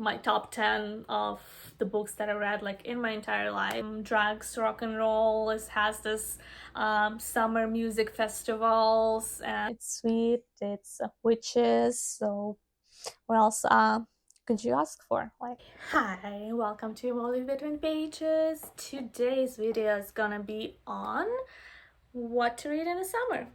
my top 10 of the books that I read like in my entire life. Drugs, rock and roll has this summer music festivals, and it's sweet, it's witches. So what else could you ask for? Like, hi, welcome to Molly Between Pages. Today's video is gonna be on what to read in the summer.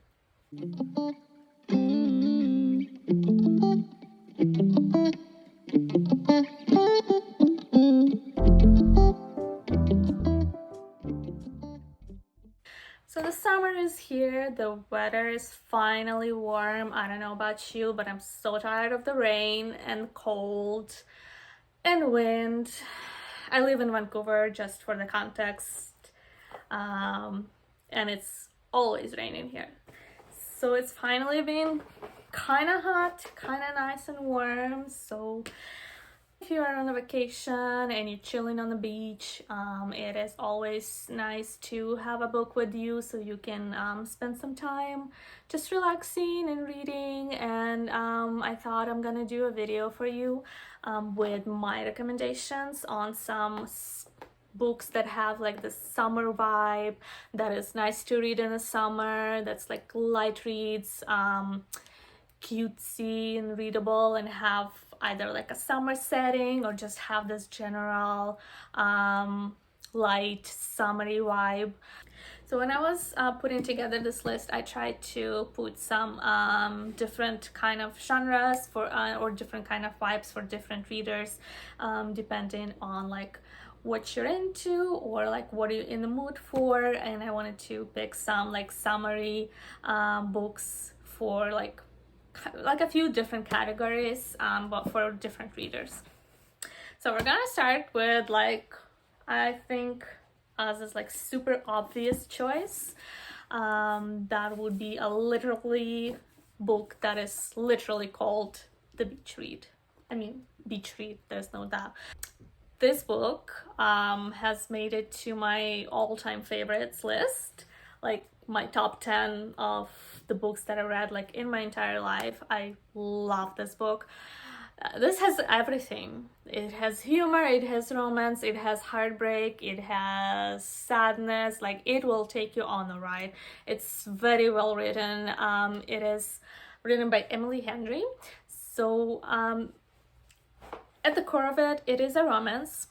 So the summer is here, the weather is finally warm. I don't know about you, but I'm so tired of the rain and cold and wind. I live in Vancouver, just for the context, and it's always raining here. So it's finally been kind of hot, kind of nice and warm. So if you are on a vacation and you're chilling on the beach, it is always nice to have a book with you so you can spend some time just relaxing and reading. And I thought I'm gonna do a video for you with my recommendations on some books that have like the summer vibe, that is nice to read in the summer, that's like light reads, cutesy and readable, and have either like a summer setting or just have this general light summery vibe. So when I was putting together this list, I tried to put some different kind of genres for or different kind of vibes for different readers, depending on like what you're into or like what are you in the mood for. And I wanted to pick some like summery books for like a few different categories, but for different readers. So we're gonna start with like, I think as is like super obvious choice, that would be a literally book that is literally called The Beach Read. I mean, beach read, there's no doubt. This book has made it to my all-time favorites list, like my top 10 of the books that I read like in my entire life. I love this book. This has everything. It has humor, it has romance, it has heartbreak, it has sadness. Like, it will take you on a ride. It's very well written. It is written by Emily Henry. So at the core of it, it is a romance.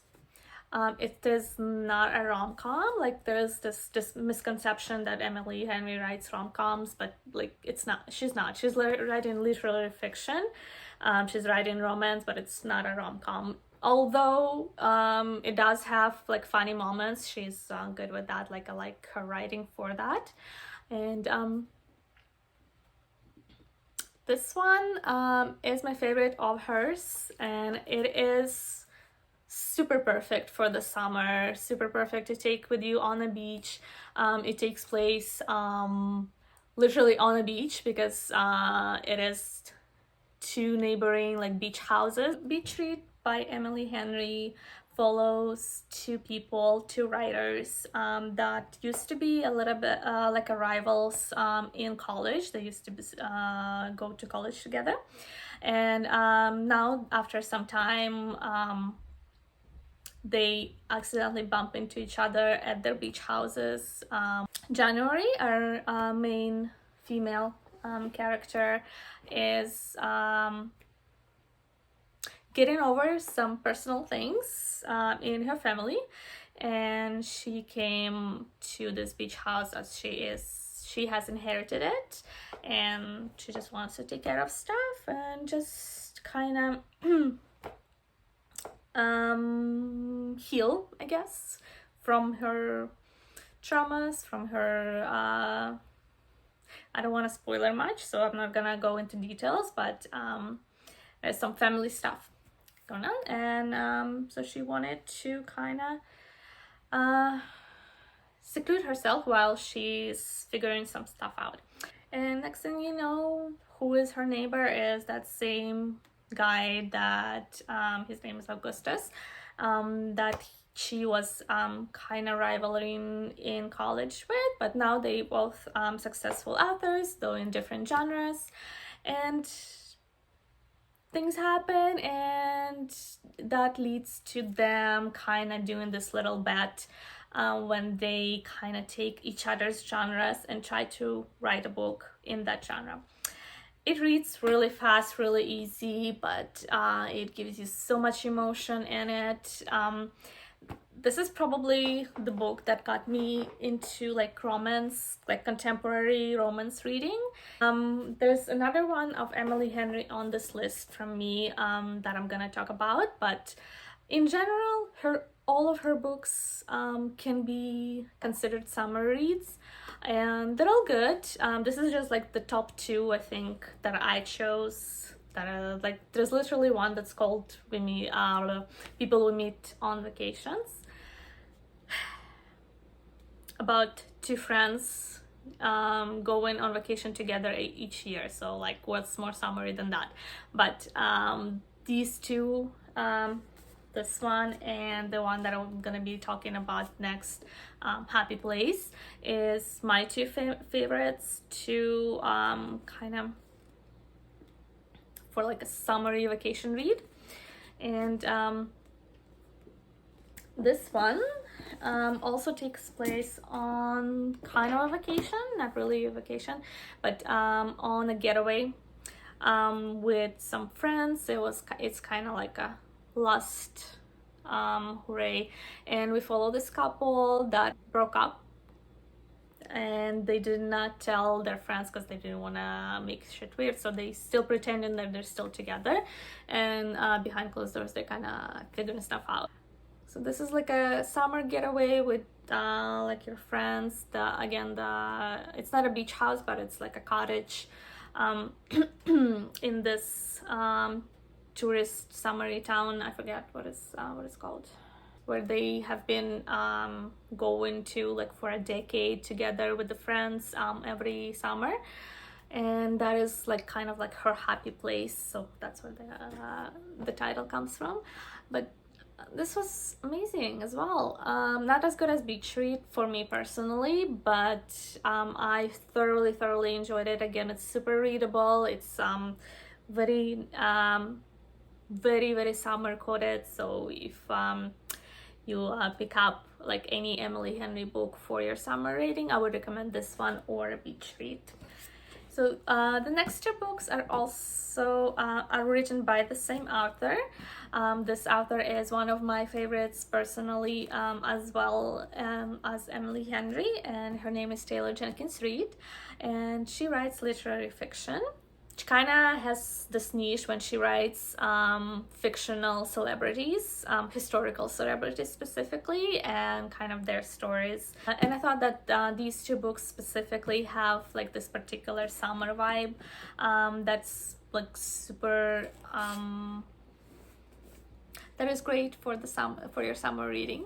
It is not a rom-com. Like, there's this misconception that Emily Henry writes rom-coms, but like, it's not. She's not. She's writing literary fiction. She's writing romance, but it's not a rom-com. Although it does have like funny moments. She's good with that. Like, I like her writing for that. And this one is my favorite of hers, and it is super perfect for the summer, super perfect to take with you on the beach. It takes place literally on a beach, because it is two neighboring like beach houses. Beach Read by Emily Henry follows two writers that used to be a little bit like a rivals in college. They used to go to college together, and now after some time they accidentally bump into each other at their beach houses. January, our main female character, is getting over some personal things in her family, and she came to this beach house as she has inherited it, and she just wants to take care of stuff and just kind of heal, I guess, from her traumas, from her I don't want to spoil her much, so I'm not gonna go into details, but there's some family stuff going on, and so she wanted to kind of seclude herself while she's figuring some stuff out. And next thing you know, who is her neighbor is that same guy that his name is Augustus, that she was kind of rivaling in college with, but now they both successful authors, though in different genres, and things happen, and that leads to them kind of doing this little bet when they kind of take each other's genres and try to write a book in that genre. It reads really fast, really easy, but it gives you so much emotion in it. This is probably the book that got me into like romance, like contemporary romance reading. There's another one of Emily Henry on this list from me that I'm gonna talk about, but in general, all of her books can be considered summer reads, and they're all good. This is just like the top two, I think, that I chose. That are like, there's literally one that's called People We Meet on Vacations, about two friends going on vacation together each year. So like, what's more summery than that? But these two, this one and the one that I'm gonna be talking about next, Happy Place, is my two favorites to kind of for like a summery vacation read. And this one also takes place on kind of a vacation, not really a vacation, but on a getaway with some friends. It's kind of like a last hooray, and we follow this couple that broke up, and they did not tell their friends because they didn't want to make shit weird, so they still pretending that they're still together, and behind closed doors they're kind of figuring stuff out. So this is like a summer getaway with like your friends. It's not a beach house, but it's like a cottage in this tourist summery town. I forget what it's called, where they have been going to like for a decade together with the friends every summer, and that is like kind of like her happy place. So that's where the title comes from. But this was amazing as well. Not as good as Beach Read for me personally, but I thoroughly enjoyed it. Again, it's super readable. It's very very summer coded. So if you pick up like any Emily Henry book for your summer reading, I would recommend this one or a Beach Read. So the next two books are also are written by the same author. This author is one of my favorites personally, as well as Emily Henry, and her name is Taylor Jenkins Reid, and she writes literary fiction. She kind of has this niche when she writes fictional celebrities, historical celebrities specifically, and kind of their stories. And I thought that these two books specifically have like this particular summer vibe that's like super that is great for for your summer reading.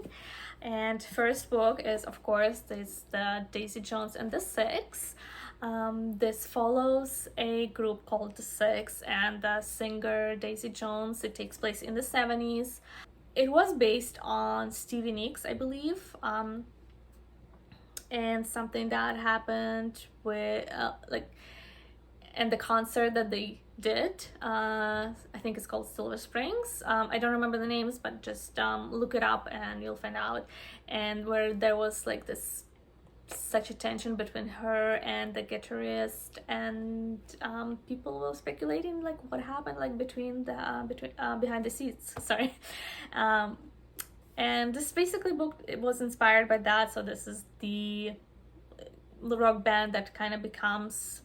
And first book is, of course, the Daisy Jones and the Six. This follows a group called the Six and the singer Daisy Jones. It takes place in the 70s. It was based on Stevie Nicks, I believe, and something that happened with and the concert that they did. I think it's called Silver Springs. I don't remember the names, but just look it up and you'll find out. And where there was like this such a tension between her and the guitarist, and people were speculating like what happened like between behind the scenes. Sorry. And this basically book, it was inspired by that. So this is the rock band that kind of becomes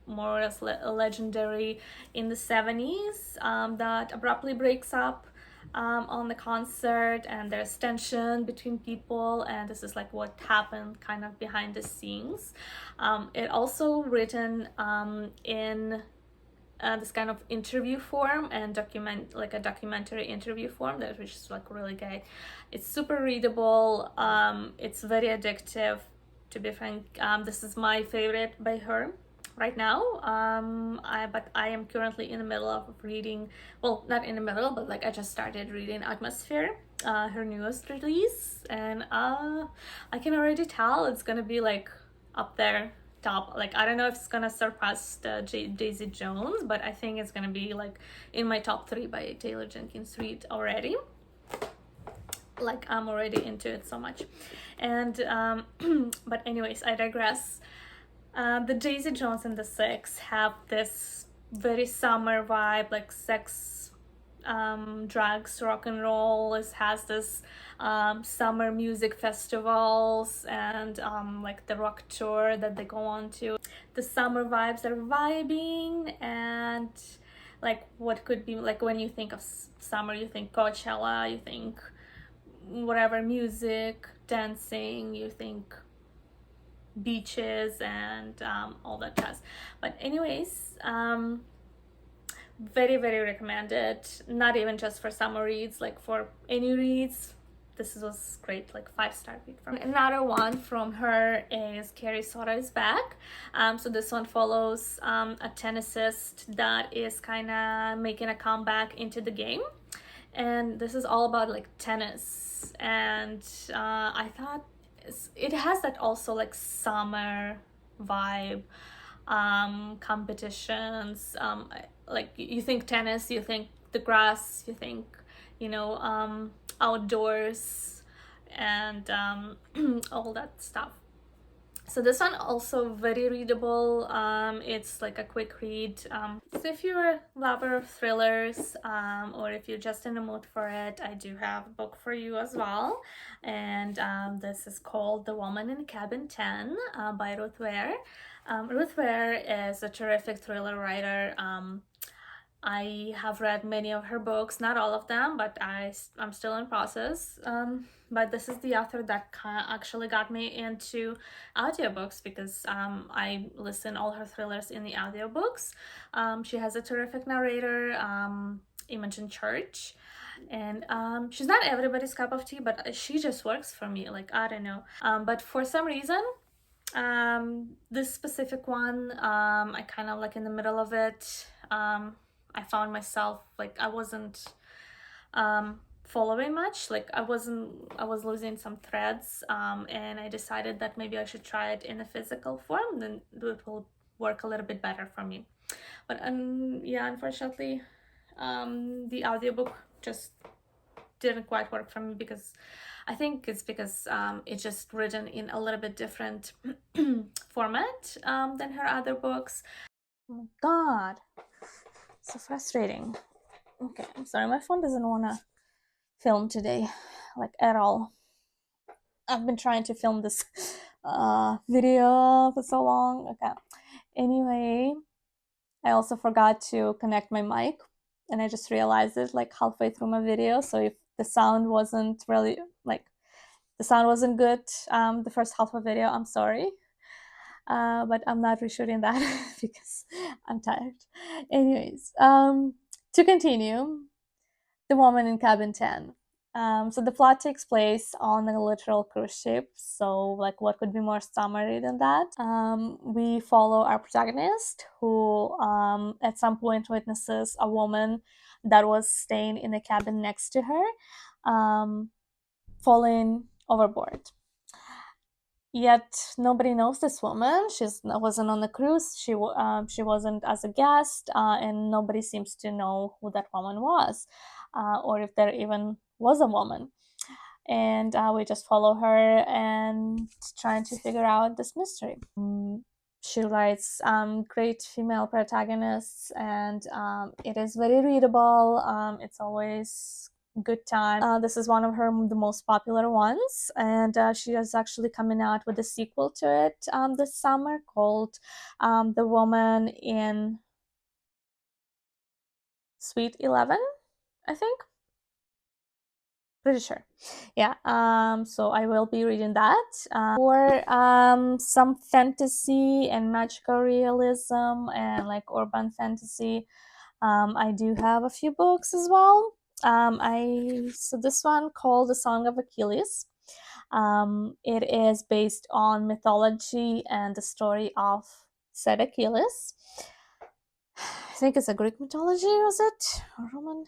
more or less legendary in the 70s, that abruptly breaks up on the concert, and there's tension between people, and this is like what happened kind of behind the scenes. It also written in this kind of interview form and a documentary interview form, which is like really great. It's super readable. It's very addictive, to be frank. This is my favorite by her right now. But I am currently in the middle of reading, well, not in the middle, but like I just started reading Atmosphere, her newest release, and I can already tell it's gonna be like up there top, like I don't know if it's gonna surpass the Daisy Jones, but I think it's gonna be like in my top 3 by Taylor Jenkins Reid already. Like I'm already into it so much. And but anyways, I digress. The Daisy Jones and the Six have this very summer vibe, like sex, drugs, rock and roll. It has this summer music festivals and like the rock tour that they go on to. The summer vibes are vibing, and like what could be like when you think of summer, you think Coachella, you think whatever, music, dancing, you think beaches and all that jazz. But anyways, very very recommended, not even just for summer reads, like for any reads. This was great, like 5-star read from me. Another one from her is Carrie Soda is Back. So this one follows a tennisist that is kind of making a comeback into the game, and this is all about like tennis. And I thought it has that also like summer vibe, competitions, like you think tennis, you think the grass, you think, you know, outdoors and all that stuff. So this one also very readable. It's like a quick read. So if you're a lover of thrillers, or if you're just in the mood for it, I do have a book for you as well. And this is called The Woman in Cabin 10 by Ruth Ware. Ruth Ware is a terrific thriller writer. I have read many of her books, not all of them, but I'm still in process. But this is the author that actually got me into audiobooks, because I listen all her thrillers in the audiobooks. She has a terrific narrator, Imogen Church, and she's not everybody's cup of tea, but she just works for me. Like, I don't know. But for some reason, this specific one, I kind of like in the middle of it. I found myself like I wasn't following much, like I was losing some threads, and I decided that maybe I should try it in a physical form, then it will work a little bit better for me. But yeah, unfortunately, the audiobook just didn't quite work for me, because I think it's because it's just written in a little bit different format than her other books. Oh my god, so frustrating. Okay, I'm sorry, my phone doesn't want to film today, like at all. I've been trying to film this video for so long. Okay, anyway, I also forgot to connect my mic, and I just realized it like halfway through my video. So if the sound wasn't really like, the sound wasn't good the first half of the video, I'm sorry. But I'm not reshooting that because I'm tired. Anyways, to continue, The Woman in Cabin 10. So the plot takes place on a literal cruise ship. So like, what could be more summary than that? We follow our protagonist, who at some point witnesses a woman that was staying in the cabin next to her falling overboard. Yet nobody knows this woman. She wasn't on the cruise. She wasn't as a guest, and nobody seems to know who that woman was, or if there even was a woman. And we just follow her and trying to figure out this mystery. She writes great female protagonists, and it is very readable. It's always good time. This is one of the most popular ones, and she is actually coming out with a sequel to it this summer called The Woman in Suite 11, I think. Pretty sure. Yeah, so I will be reading that. For some fantasy and magical realism and like urban fantasy, I do have a few books as well. So this one called The Song of Achilles. It is based on mythology and the story of said Achilles. I think it's a Greek mythology, was it? Or Roman?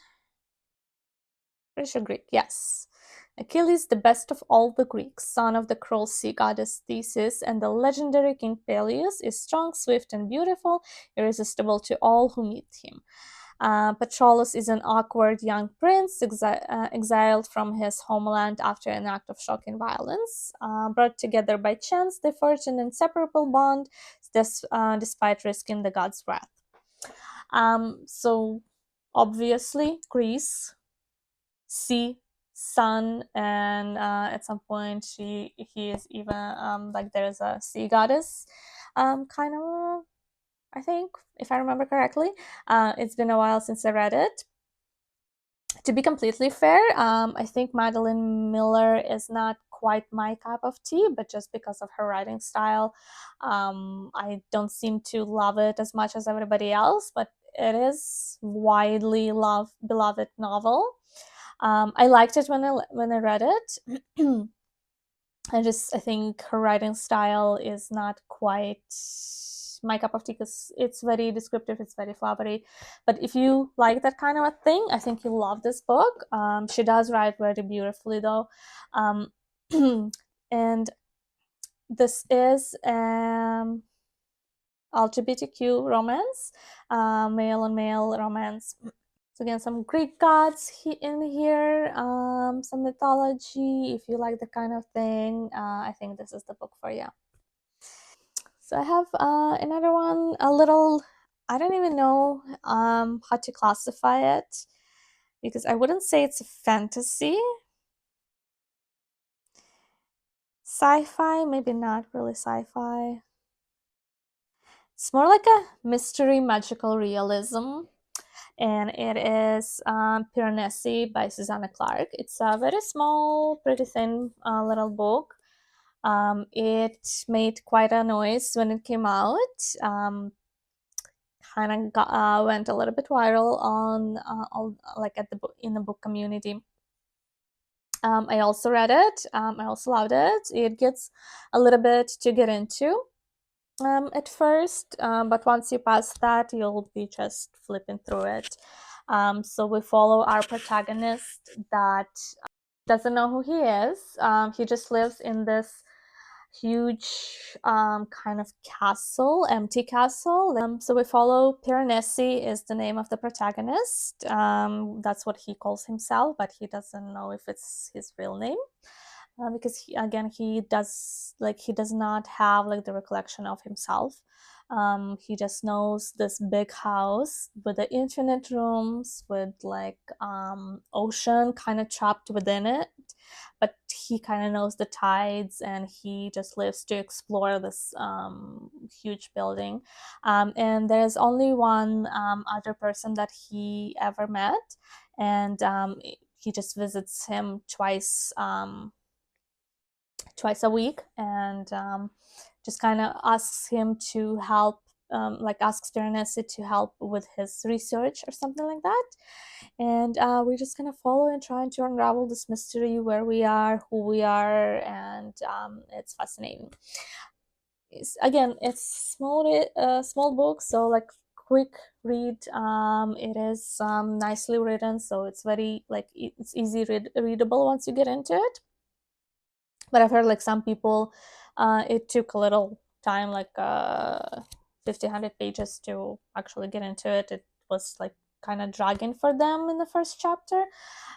Pretty sure Greek, yes. Achilles, the best of all the Greeks, son of the cruel sea goddess Theseus and the legendary king Peleus, is strong, swift, and beautiful, irresistible to all who meet him. Patroclus is an awkward young prince exiled from his homeland after an act of shocking violence. Brought together by chance, they forged an inseparable bond despite risking the god's wrath. So, obviously, Greece, sea, sun, and at some point he is even like there's a sea goddess, kind of. I think, if I remember correctly. It's been a while since I read it. To be completely fair, I think Madeline Miller is not quite my cup of tea, but just because of her writing style, I don't seem to love it as much as everybody else, but it is widely beloved novel. I liked it when I read it. I think her writing style is not quite my cup of tea because it's very descriptive, it's very flowery. But if you like that kind of a thing, I think you'll love this book. She does write very beautifully, though. Um, and this is LGBTQ romance, male on male romance. So again, some Greek gods in here, some mythology. If you like that kind of thing, I think this is the book for you. So I have another one, a little, I don't even know how to classify it because I wouldn't say it's a fantasy. Sci-fi, maybe not really sci-fi. It's more like a mystery magical realism. And it is Piranesi by Susanna Clark. It's a very small, pretty thin little book. It made quite a noise when it came out. Kind of went a little bit viral on like at the in the book community. I also read it. I also loved it. It gets a little bit to get into at first, but once you pass that, you'll be just flipping through it. So we follow our protagonist that doesn't know who he is. He just lives in this huge kind of castle, empty castle. So we follow Piranesi is the name of the protagonist. That's what he calls himself, but he doesn't know if it's his real name. Because he does not have like the recollection of himself. He just knows this big house with the infinite rooms with like ocean kind of trapped within it, but he kind of knows the tides and he just lives to explore this huge building. And there's only one other person that he ever met, and he just visits him twice a week, and just kind of asks him to help, like asks Piranesi to help with his research or something like that. And we just kind of follow and trying to unravel this mystery, where we are, who we are, and it's fascinating. It's small book, so like quick read. It is nicely written, so it's very like it's easy readable once you get into it. But I've heard like some people, it took a little time, like 100 pages to actually get into it. It was like kind of dragging for them in the first chapter,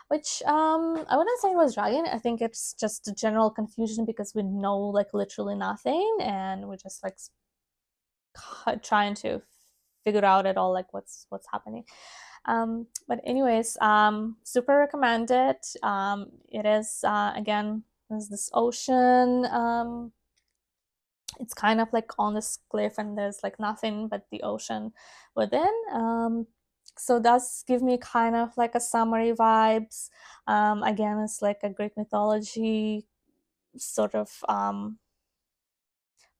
which I wouldn't say it was dragging. I think it's just a general confusion because we know like literally nothing, and we're just like trying to figure out it all, like what's happening. But anyways, super recommended. It is again, there's this ocean. It's kind of like on this cliff, and there's like nothing but the ocean within. So that's give me kind of like a summary vibes. Again, it's like a Greek mythology sort of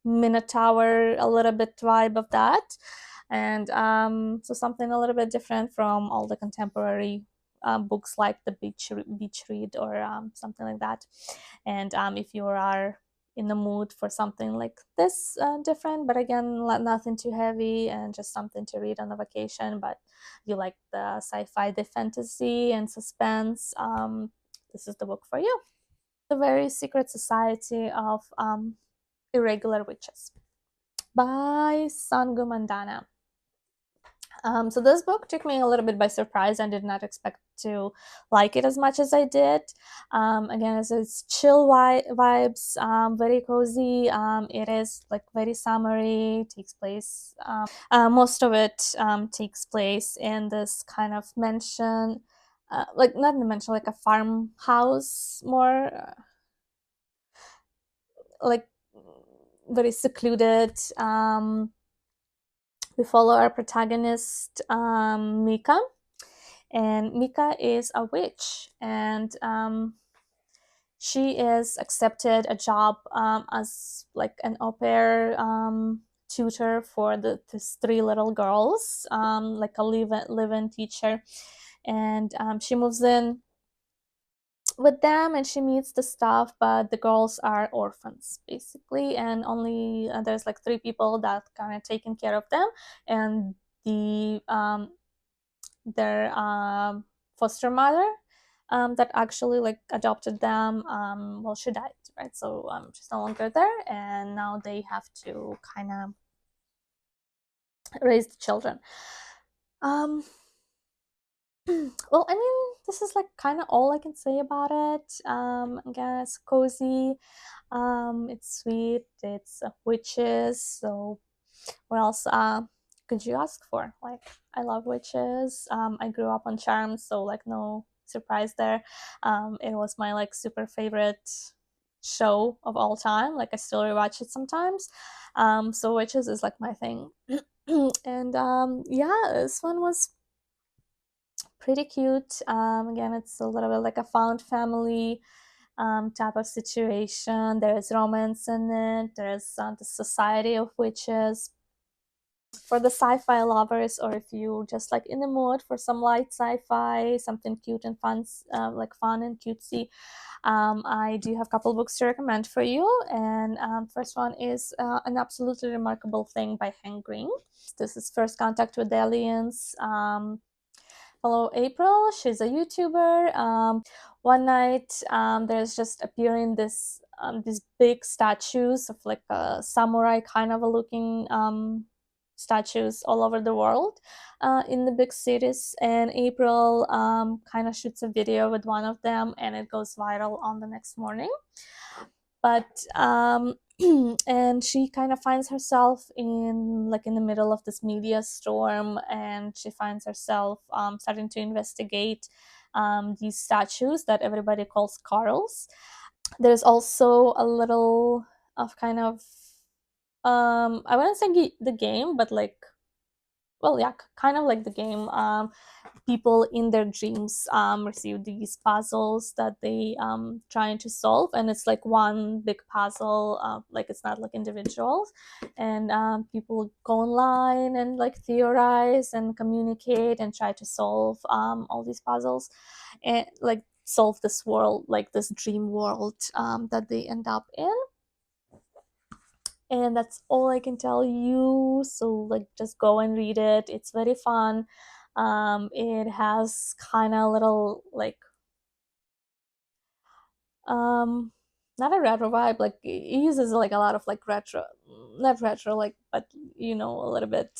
Minotaur, a little bit vibe of that. And so something a little bit different from all the contemporary books like the beach read or something like that. And if you are in the mood for something like this, different, but again, nothing too heavy and just something to read on a vacation, but you like the sci-fi, the fantasy and suspense, this is the book for you. The Very Secret Society of Irregular Witches by Sangu Mandana. So this book took me a little bit by surprise. I did not expect to like it as much as I did. Again, it's chill vibes, very cozy. It is like very summery, takes place, most of it takes place in this kind of mansion, like not in the mansion, like a farmhouse, more like very secluded. We follow our protagonist, Mika, and Mika is a witch, and she is accepted a job as like an au pair tutor for these three little girls, like a live-in teacher, and she moves in with them and she meets the staff, but the girls are orphans basically, and only there's like three people that kind of taking care of them, and their foster mother that actually like adopted them, well, she died, right? So she's no longer there, and now they have to kind of raise the children. Well, I mean, this is like kind of all I can say about it. Again, it's cozy, it's sweet, it's witches, so what else could you ask for? Like, I love witches. I grew up on Charms, so like no surprise there. It was my like super favorite show of all time. Like, I still rewatch it sometimes. So witches is like my thing. And yeah, this one was pretty cute. Again, it's a little bit like a found family type of situation. There's romance in it. There's the Society of Witches. For the sci-fi lovers, or if you just like in the mood for some light sci-fi, something cute and fun, like fun and cutesy, I do have a couple books to recommend for you. And first one is An Absolutely Remarkable Thing by Hank Green. This is First Contact with Aliens. Follow April. She's a YouTuber. One night, there's just appearing these big statues of like a samurai kind of a looking statues all over the world, in the big cities. And April kind of shoots a video with one of them, and it goes viral on the next morning. But and she kind of finds herself in the middle of this media storm, and she finds herself starting to investigate these statues that everybody calls Carls. There's also a little of kind of I wouldn't say the game, but like, well, yeah, kind of like the game. People in their dreams receive these puzzles that they trying to solve, and it's like one big puzzle. Like, it's not like individuals, and people go online and like theorize and communicate and try to solve all these puzzles, and like solve this world, like this dream world that they end up in. And that's all I can tell you. So like, just go and read it. It's very fun. It has kind of little like not a retro vibe, like it uses like a lot of like retro, not retro, like, but you know, a little bit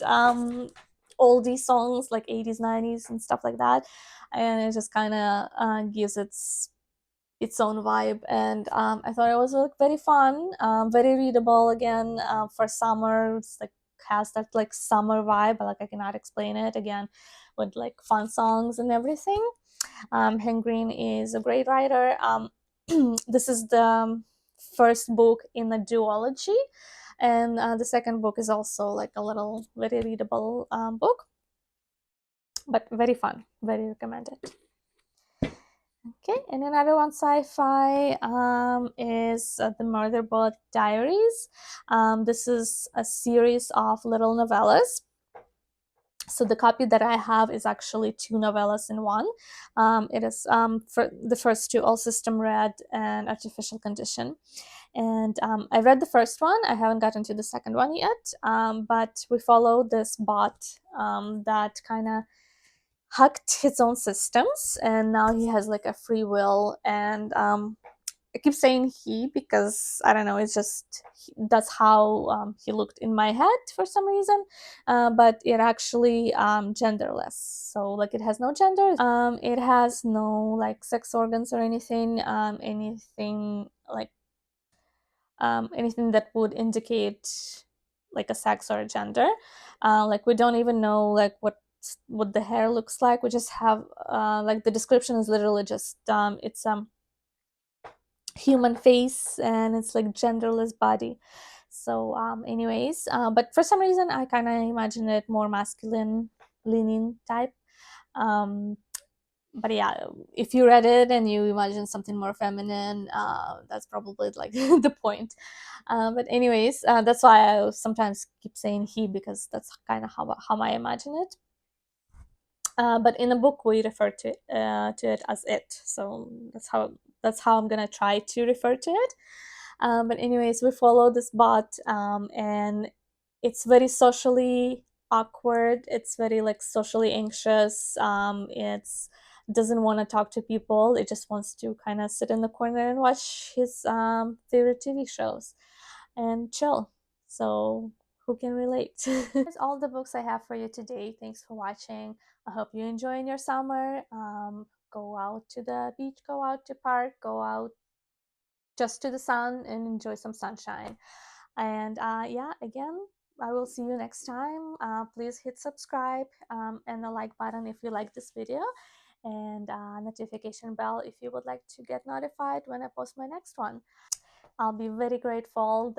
oldie songs like 80s 90s and stuff like that, and it just kind of gives its own vibe. And I thought it was like very fun, very readable. Again, for summer, it's like has that like summer vibe, but like I cannot explain it, again, with like fun songs and everything. Hank Green is a great writer. This is the first book in the duology, and the second book is also like a little very readable book, but very fun, very recommended. Okay, and another one sci-fi is the Murderbot Diaries. This is a series of little novellas. So the copy that I have is actually two novellas in one. It is for the first two, All System Red and Artificial Condition. And I read the first one. I haven't gotten to the second one yet, but we follow this bot that kind of hacked his own systems, and now he has like a free will. And I keep saying he because I don't know, it's just that's how he looked in my head for some reason, but it actually genderless. So like it has no gender, it has no like sex organs or anything, anything that would indicate like a sex or a gender. Like we don't even know like what the hair looks like. We just have like the description is literally just it's human face, and it's like genderless body. So anyways, but for some reason I kind of imagine it more masculine leaning type. um but yeah, if you read it and you imagine something more feminine, that's probably like the point. But anyways, that's why I sometimes keep saying he, because that's kind of how I imagine it. But in the book we refer to it as it, so that's how I'm gonna try to refer to it. But anyways, we follow this bot, and it's very socially awkward. It's very like socially anxious. It's doesn't want to talk to people. It just wants to kind of sit in the corner and watch his favorite TV shows and chill. So who can relate? That's all the books I have for you today. Thanks for watching. I hope you enjoy in your summer. Go out to the beach, go out to park, go out just to the sun and enjoy some sunshine. And yeah, again, I will see you next time. Please hit subscribe and the like button if you like this video, and notification bell if you would like to get notified when I post my next one. I'll be very grateful.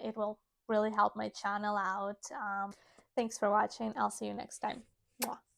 It will really help my channel out. Thanks for watching. I'll see you next time. Mwah.